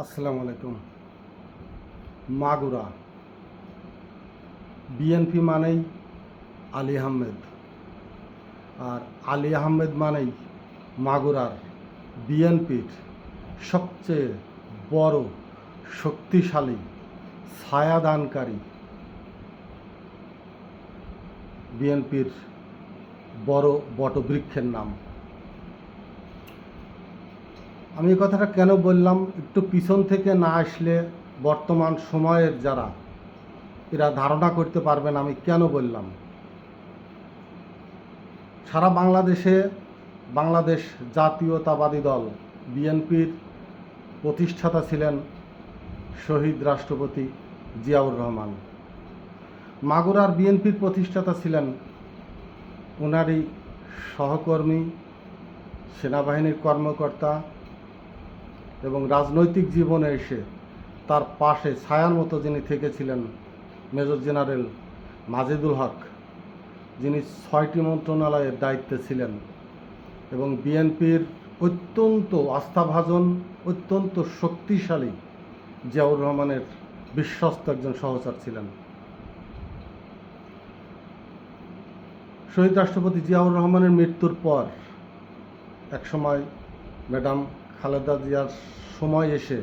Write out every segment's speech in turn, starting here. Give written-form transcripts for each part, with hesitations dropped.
আসসালামু আলাইকুম। মাগুরা বিএনপি মানেই আলী আহমেদ, আর আলী আহমেদ মানেই মাগুরার বিএনপির সবচেয়ে বড় শক্তিশালী ছায়াদানকারী বিএনপির বড় বটবৃক্ষের নাম। আমি এই কথাটা কেন বললাম, একটু পিছন থেকে না আসলে বর্তমান সময়ের যারা এরা ধারণা করতে পারবেন আমি কেন বললাম। সারা বাংলাদেশে বাংলাদেশ জাতীয়তাবাদী দল বিএনপির প্রতিষ্ঠাতা ছিলেন শহীদ রাষ্ট্রপতি জিয়াউর রহমান। মাগুরার বিএনপির প্রতিষ্ঠাতা ছিলেন ওনারই সহকর্মী, সেনাবাহিনীর কর্মকর্তা, এবং রাজনৈতিক জীবনে এসে তার পাশে ছায়ার মতো যিনি থেকেছিলেন মেজর জেনারেল মাজেদুল হক, যিনি 6টি মন্ত্রণালয়ের দায়িত্বে ছিলেন এবং বিএনপির অত্যন্ত আস্থাভাজন, অত্যন্ত শক্তিশালী জিয়াউর রহমানের বিশ্বস্ত একজন সহচর ছিলেন। শহীদ রাষ্ট্রপতি জিয়াউর রহমানের মৃত্যুর পর একসময় ম্যাডাম খালেদা জিয়ার সময় এসে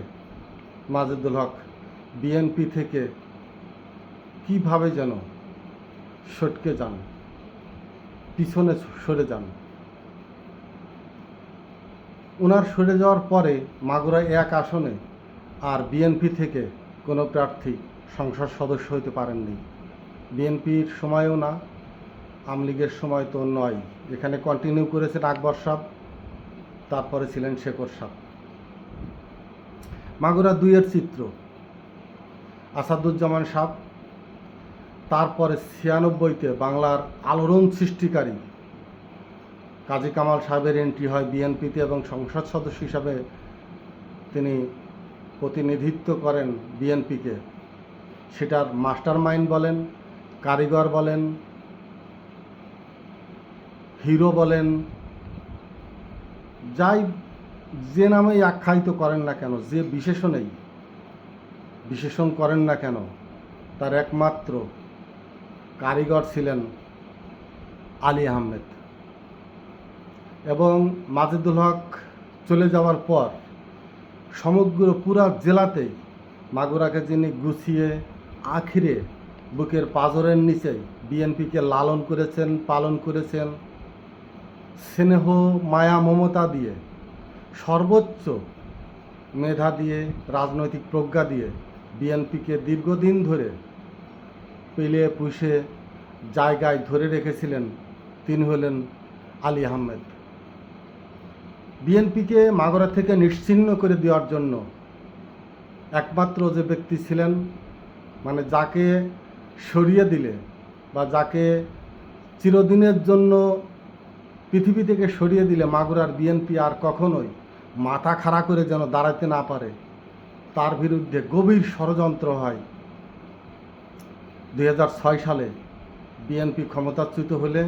মাজেদুল হক বিএনপি থেকে কিভাবে যেন সটকে যান, পিছনে সরে যান। ওনার সরে যাওয়ার পরে মাগুরায় এক আসনে আর বিএনপি থেকে কোনো প্রার্থী সংসদ সদস্য হতে পারেননি। বিএনপির সময়ও না, আওয়ামী লীগের সময় তো নয়। এখানে কন্টিনিউ করেছেন আকবর সাহেব, তারপরে ছিলেন শেখর সাহেব। মাগুরা 2-এর চিত্র আসাদুজ্জামান সাহেব, তারপরে 96-তে বাংলার আলোড়ন সৃষ্টিকারী কাজী কামাল সাহেবের এন্ট্রি হয় বিএনপিতে এবং সংসদ সদস্য হিসাবে তিনি প্রতিনিধিত্ব করেন বিএনপিকে। সেটার মাস্টার মাইন্ড বলেন, কারিগর বলেন, হিরো বলেন, যাই যে নামেই আখ্যায়িত করেন না কেন, যে বিশেষণ করেন না কেন, তার একমাত্র কারিগর ছিলেন আলী আহমেদ। এবং মাজেদুল হক চলে যাওয়ার পর সমগ্র পুরা জেলাতেই মাগুরাকে যিনি গুছিয়ে আখিরে বুকের পাঁজরের নিচে বিএনপিকে লালন করেছেন, পালন করেছেন, স্নেহ মায়া মমতা দিয়ে, সর্বোচ্চ মেধা দিয়ে, রাজনৈতিক প্রজ্ঞা দিয়ে বিএনপিকে দীর্ঘদিন ধরে পেলে পুষে জায়গায় ধরে রেখেছিলেন, তিনি হলেন আলী আহমেদ। বিএনপিকে মাগুরা থেকে নিশ্চিহ্ন করে দেওয়ার জন্য একমাত্র যে ব্যক্তি ছিলেন, মানে যাকে সরিয়ে দিলে বা যাকে চিরদিনের জন্য পৃথিবী থেকে সরিয়ে দিলে মাগুরার বিএনপি আর কখনোই মাথা খাড়া করে যেন দাঁড়াতে না পারে, তার বিরুদ্ধে গভীর ষড়যন্ত্র হয়। 2006 সালে বিএনপি ক্ষমতাচ্যুত হলে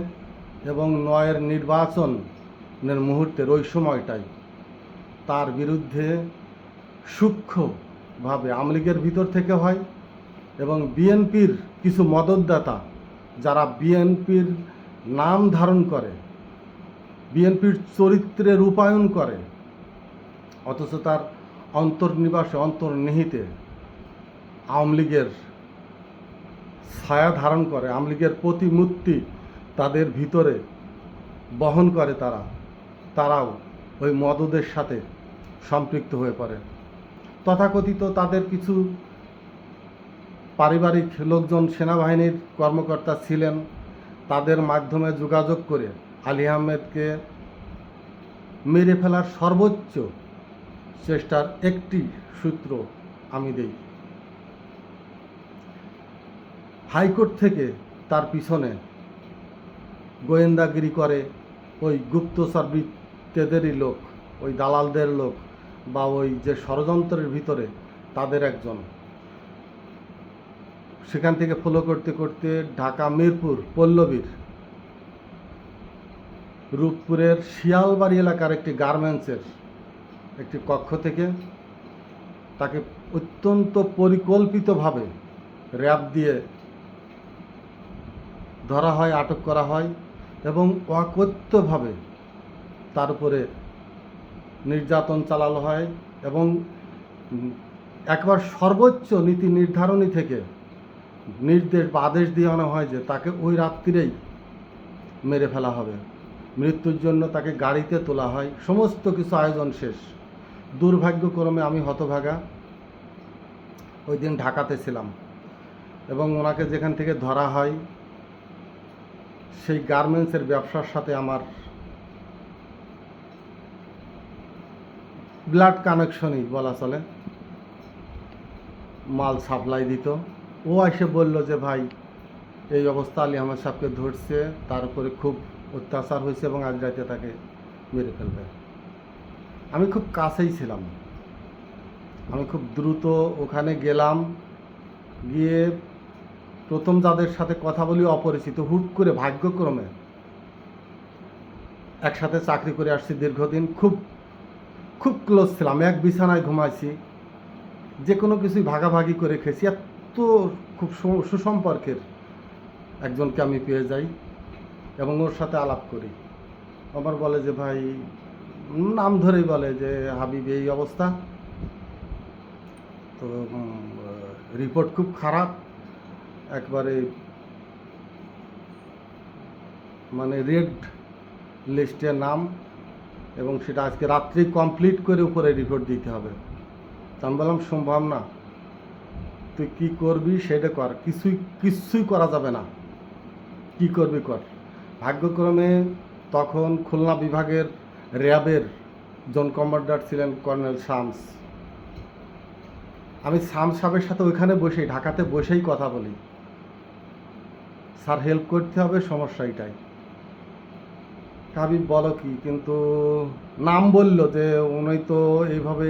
এবং 9-এর নির্বাচনের মুহূর্তের ওই সময়টাই তার বিরুদ্ধে সূক্ষ্মভাবে আওয়ামী লীগের ভিতর থেকে হয় এবং বিএনপির কিছু মদতদাতা যারা বিএনপির নাম ধারণ করে, বিএনপির চরিত্রে রূপায়ণ করে, অথচ তার অন্তর্নিবাসে অন্তর্নিহিতে আওয়ামী লীগের ছায়া ধারণ করে, আওয়ামী লীগের প্রতিমূর্তি তাদের ভিতরে বহন করে, তারাও ওই মদদের সাথে সম্পৃক্ত হয়ে পড়ে। তথাকথিত তাদের কিছু পারিবারিক লোকজন সেনাবাহিনীর কর্মকর্তা ছিলেন, তাদের মাধ্যমে যোগাযোগ করে আলী আহমেদকে মেরে ফেলার সর্বোচ্চ চেষ্টার একটি সূত্র আমি দেই। হাইকোর্ট থেকে তার পিছনে গোয়েন্দাগিরি করে ওই গুপ্তচরবৃত্তেদেরই লোক, ওই দালালদের লোক বা ওই যে ষড়যন্ত্রের ভিতরে তাদের একজন। সেখান থেকে ফলো করতে করতে ঢাকা মিরপুর পল্লবীর রূপপুরের শিয়ালবাড়ি এলাকার একটি গার্মেন্টসের একটি কক্ষ থেকে তাকে অত্যন্ত পরিকল্পিতভাবে র্যাব দিয়ে ধরা হয়, আটক করা হয় এবং অকথ্যভাবে তার উপরে নির্যাতন চালানো হয় এবং একবার সর্বোচ্চ নীতি নির্ধারণী থেকে নির্দেশ বা আদেশ দিয়ে আনা হয় যে তাকে ওই রাত্রিরেই মেরে ফেলা হবে। মৃত্যুর জন্য তাকে গাড়িতে তোলা হয়, সমস্ত কিছু আয়োজন শেষ। দুর্ভাগ্যক্রমে আমি হতভাগা, ওই দিন ঢাকাতে ছিলাম এবং ওনাকে যেখান থেকে ধরা হয় সেই গার্মেন্টসের ব্যবসার সাথে আমার ব্লাড কানেকশনই বলা চলে, মাল সাপ্লাই দিত। ও এসে বলল যে ভাই এই অবস্থা আলী আহমেদ সাহেবকে ধরছে, তার উপরে খুব অত্যাচার হয়েছে এবং আজ রাতে তাকে মেরে ফেলবে। আমি খুব কাছেই ছিলাম, আমি খুব দ্রুত ওখানে গেলাম। গিয়ে প্রথম যাদের সাথে কথা বলি অপরিচিত, হুট করে ভাগ্যক্রমে একসাথে চাকরি করে আসছি দীর্ঘদিন, খুব খুব ক্লোজ ছিলাম, এক বিছানায় ঘুমাইছি, যে কোনো কিছুই ভাগাভাগি করে খেয়েছি, এত খুব সুসম্পর্কের একজনকে আমি পেয়ে যাই এবং ওর সাথে আলাপ করি। আমার বলে যে ভাই, নাম ধরেই বলে যে হাবিব এই অবস্থা, তো রিপোর্ট খুব খারাপ, একবারে মানে রেড লিস্টে নাম, এবং সেটা আজকে রাত্রি কমপ্লিট করে উপরে রিপোর্ট দিতে হবে। আমি বললাম সম্ভব না, তুই কি করবি সেটা কর, কিছুই করা যাবে না, কি করবি কর। ভাগ্যক্রমে তখন খুলনা বিভাগের র্যাবের জোন কমান্ডার ছিলেন কর্নেল শামস। আমি শামস সাহেবের সাথে ওইখানে বসেই, ঢাকাতে বসেই কথা বলি, স্যার হেল্প করতে হবে, সমস্যা এটাই। হাবিব বলো কি, কিন্তু নাম বলল যে উনি তো এইভাবে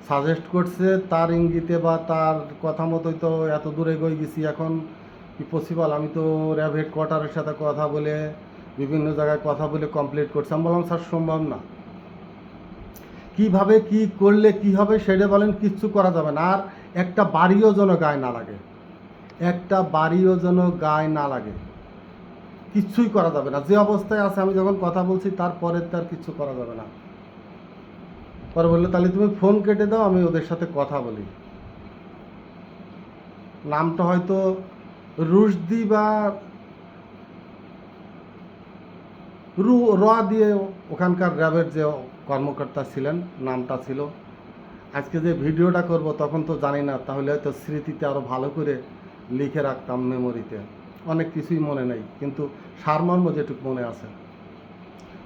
সাজেস্ট করছে, তার ইঙ্গিতে বা তার কথা মতোই তো এত দূরে গিয়ে গেছি, এখন কি পসিবল? আমি তো র্যাব হেডকোয়ার্টারের সাথে কথা বলে, বিভিন্ন জায়গায় কথা বলে কমপ্লিট করছি। আমি বললাম স্যার সম্ভব না, কিভাবে কি করলে কি হবে সেটা বলেন, কিচ্ছু করা যাবে না। আর একটা বাড়িও যেন গায়ে না লাগে, একটা বাড়িও যেন গায়ে না লাগে, কিচ্ছুই করা যাবে না। যে অবস্থায় আছে, আমি যখন কথা বলছি তারপরে তার কিচ্ছু করা যাবে না। পরে বললো তাহলে তুমি ফোন কেটে দাও, আমি ওদের সাথে কথা বলি। নামটা হয়তো রুশদি বা র দিয়ে ওখানকার র্যাবের যে কর্মকর্তা ছিলেন নামটা ছিল। আজকে যে ভিডিওটা করব তখন তো জানি না, তাহলে হয়তো স্মৃতিতে আরও ভালো করে লিখে রাখতাম মেমোরিতে। অনেক কিছুই মনে নেই, কিন্তু সারমর্ম যেটুকু মনে আছে।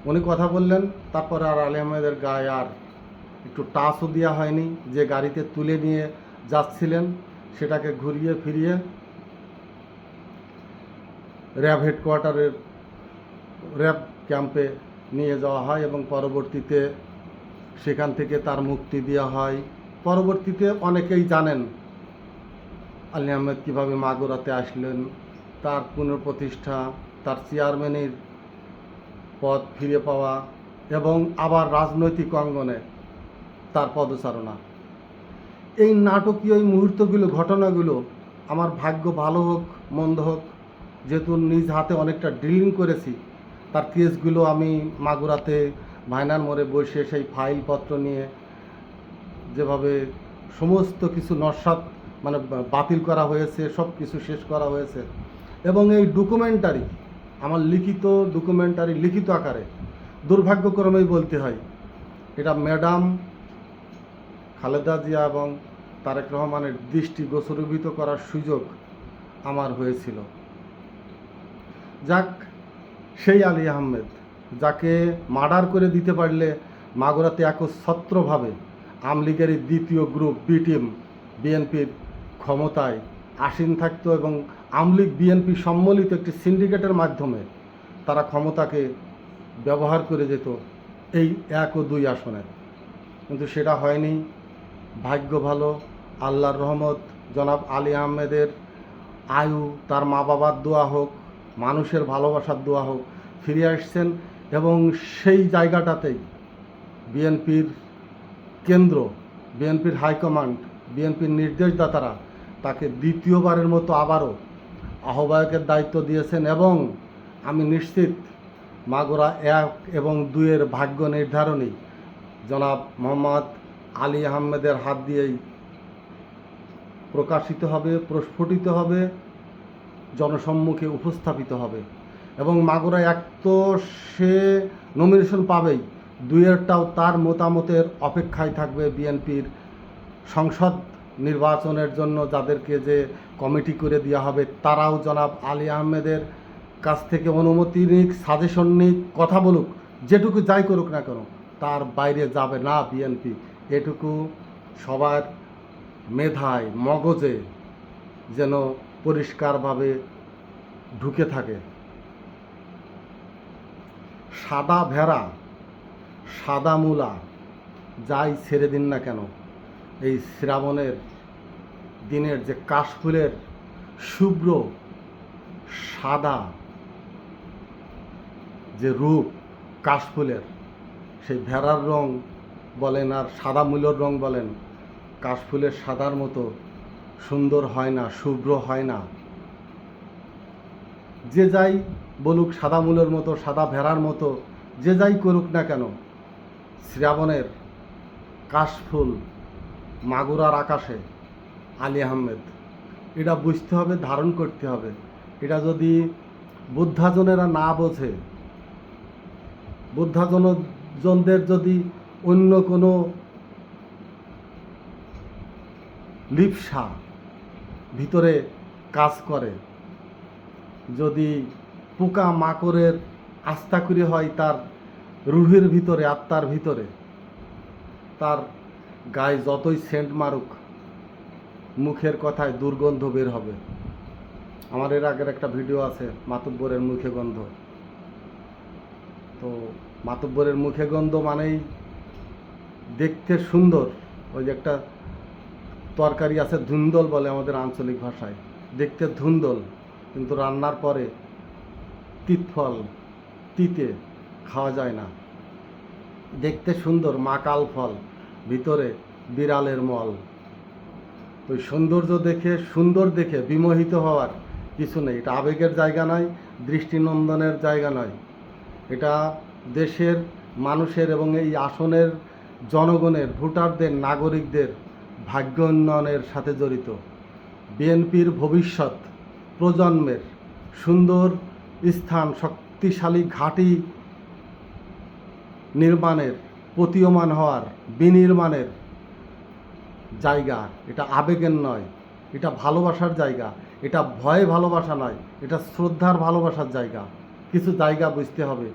উনি কথা বললেন, তারপরে আর আলী আহমেদের গায়ে আর একটু টাচও দেওয়া হয়নি। যে গাড়িতে তুলে নিয়ে যাচ্ছিলেন সেটাকে ঘুরিয়ে ফিরিয়ে র্যাব হেডকোয়ার্টারের র্যাব ক্যাম্পে নিয়ে যাওয়া হয় এবং পরবর্তীতে সেখান থেকে তার মুক্তি দেওয়া হয়। পরবর্তীতে অনেকেই জানেন আলী আহমেদ কীভাবে মাগুরাতে আসলেন, তার পুনঃপ্রতিষ্ঠা, তার চেয়ারম্যানের পদ ফিরে পাওয়া এবং আবার রাজনৈতিক অঙ্গনে তার পদচারণা। এই নাটকীয় এই মুহূর্তগুলো, ঘটনাগুলো আমার ভাগ্য ভালো হোক মন্দ হোক, যেহেতু নিজ হাতে অনেকটা ডিলিং করেছি, তার কেসগুলো আমি মাগুরাতে ভাইনার মোড়ে বসে সেই ফাইলপত্র নিয়ে যেভাবে সমস্ত কিছু নস্যাৎ মানে বাতিল করা হয়েছে, সব কিছু শেষ করা হয়েছে। এবং এই ডকুমেন্টারি, আমার লিখিত ডকুমেন্টারি, লিখিত আকারে, দুর্ভাগ্যক্রমেই বলতে হয়, এটা ম্যাডাম খালেদা জিয়া এবং তারেক রহমানের দৃষ্টি গোচরীভূত করার সুযোগ আমার হয়েছিল। যাক, সেই আলী আহমেদ যাকে মার্ডার করে দিতে পারলে মাগুরাতে একচ্ছত্রভাবে আমলিগের দ্বিতীয় গ্রুপ বি টিম বিএনপির ক্ষমতায় আসীন থাকতো এবং আমলিগ বিএনপি সম্মিলিত একটি সিন্ডিকেটের মাধ্যমে তারা ক্ষমতাকে ব্যবহার করে যেত এই 1 ও 2 আসনে, কিন্তু সেটা হয়নি। ভাগ্য ভালো, আল্লাহর রহমত, জনাব আলী আহমেদের আয়ু, তার মা বাবার দোয়া হোক, মানুষের ভালোবাসার দোয়া হোক, ফিরে আসছেন এবং সেই জায়গাটাতেই বিএনপির কেন্দ্র, বিএনপির হাইকমান্ড বিএনপির নির্দেশদাতারা তাকে দ্বিতীয়বারের মতো আবারও আহ্বায়কের দায়িত্ব দিয়েছেন এবং আমি নিশ্চিত মাগুরা 1 এবং 2-এর ভাগ্য নির্ধারণী জনাব মোহাম্মদ আলী আহমেদের হাত দিয়েই প্রকাশিত হবে, প্রস্ফুটিত হবে, জনসম্মুখে উপস্থাপিত হবে। এবং মাগুরা 1 তো সে নমিনেশন পাবেই, 2-এরটাও তার মতামতের অপেক্ষায় থাকবে বিএনপির সংসদ নির্বাচনের জন্য যাদেরকে যে কমিটি করে দেওয়া হবে তারাও জনাব আলী আহমেদের কাছ থেকে অনুমতি নিক, সাজেশন নিক, কথা বলুক, যেটুকু যাই করুক না কেন তার বাইরে যাবে না বিএনপি। এটুকু সবার মেধায় মগজে যেন পরিষ্কারভাবে ঢুকে থাকে। সাদা ভেড়া, সাদা মূলা যাই ছেড়ে দিন না কেন, এই শ্রাবণের দিনের যে কাশফুলের শুভ্র সাদা যে রূপ কাশফুলের, সেই ভেড়ার রং বলেন আর সাদা মূলর রং বলেন, কাশফুলের সাদার মতো সুন্দর হয় না, শুভ্র হয় না। যে যাই বলুক, সাদা মূলের মতো, সাদা ভেড়ার মতো, যে যাই করুক না কেন, শ্রাবণের কাশফুল মাগুরার আকাশে আলী আহমেদ, এটা বুঝতে হবে, ধারণ করতে হবে। এটা যদি বুদ্ধাজনেরা না বোঝে, বুদ্ধাজনদের যদি অন্য কোনো লিপ্সা ভিতরে কাজ করে, যদি পোকা মাকড়ের আস্থা করে হয় তার রুহের ভিতরে, আত্মার ভিতরে, তার গায়ে যতই সেন্ট মারুক মুখের কথায় দুর্গন্ধ বের হবে। আমার এর আগের একটা ভিডিও আছে মাতব্বরের মুখে গন্ধ। তো মাতব্বরের মুখে গন্ধ মানেই দেখতে সুন্দর। ওই যে একটা তরকারি আছে ধুন্দল বলে আমাদের আঞ্চলিক ভাষায়, দেখতে ধুন্দল কিন্তু রান্নার পরে তিতফল, তিতে খাওয়া যায় না। দেখতে সুন্দর মাকাল ফল, ভিতরে বিড়ালের মল। তো সৌন্দর্য দেখে, সুন্দর দেখে বিমোহিত হওয়ার কিছু নেই। এটা আবেগের জায়গা নয়, দৃষ্টিনন্দনের জায়গা নয়। এটা দেশের মানুষের এবং এই আসনের জনগণের, ভোটারদের, নাগরিকদের ভাগ্য উন্নয়নের সাথে জড়িত। বিএনপির ভবিষ্যৎ প্রজন্মের সুন্দর স্থান, শক্তিশালী ঘাঁটি নির্মাণের, প্রতীয়মান হওয়ার, বিনির্মাণের জায়গা। এটা আবেগের নয়, এটা ভালোবাসার জায়গা। এটা ভয়ে ভালোবাসা নয়, এটা শ্রদ্ধার ভালোবাসার জায়গা। কিছু জায়গা বুঝতে হবে,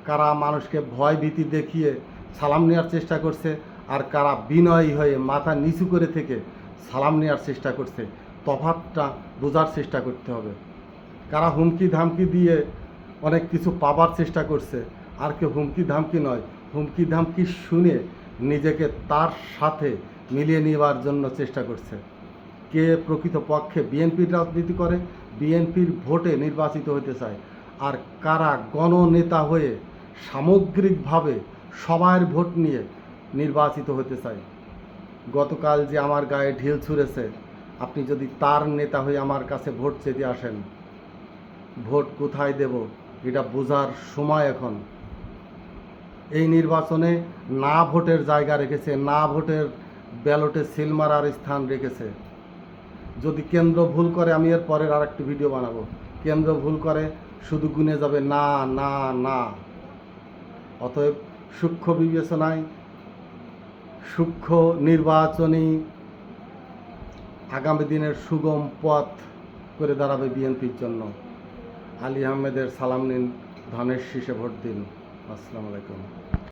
কারা মানুষকে ভয় ভীতি দেখিয়ে সালাম নেওয়ার চেষ্টা করছে আর কারা বিনয়ী হয়ে মাথা নিচু করে থেকে সালাম নেওয়ার চেষ্টা করছে। তফাৎটা বোঝার চেষ্টা করতে হবে। কারা হুমকি ধামকি দিয়ে অনেক কিছু পাবার চেষ্টা করছে, আর কেউ হুমকি ধামকি নয়, হুমকি ধামকি শুনে নিজেকে তার সাথে মিলিয়ে নেওয়ার জন্য চেষ্টা করছে। কে প্রকৃতপক্ষে বিএনপির রাজনীতি করে, বিএনপির ভোটে নির্বাচিত হতে চায়, আর কারা গণনেতা হয়ে সামগ্রিকভাবে সবার ভোট নিয়ে নির্বাচিত হতে চায়। গতকাল যে আমার গায়ে ঢিল ছুঁড়েছে, আপনি যদি তার নেতা হয়ে আমার কাছে ভোট চেতে আসেন, ভোট কোথায় দেব এটা বোঝার সময় এখন। এই নির্বাচনে না ভোটের জায়গা রেখেছে, না ভোটের ব্যালটে সিল মারার স্থান রেখেছে। যদি কেন্দ্র ভুল করে, আমি এর পরের আরেকটি ভিডিও বানাবো, কেন্দ্র ভুল করে শুধু গুনে যাবে না না না। অতএব সূক্ষ্ম বিবেচনায়, সূক্ষ্ম নির্বাচনী আগামী দিনের সুগম পথ করে দাঁড়াবে বিএনপির জন্য। আলী আহমেদের সালাম নিন, ধানের শীষে ভোট দিন। আসসালামু আলাইকুম।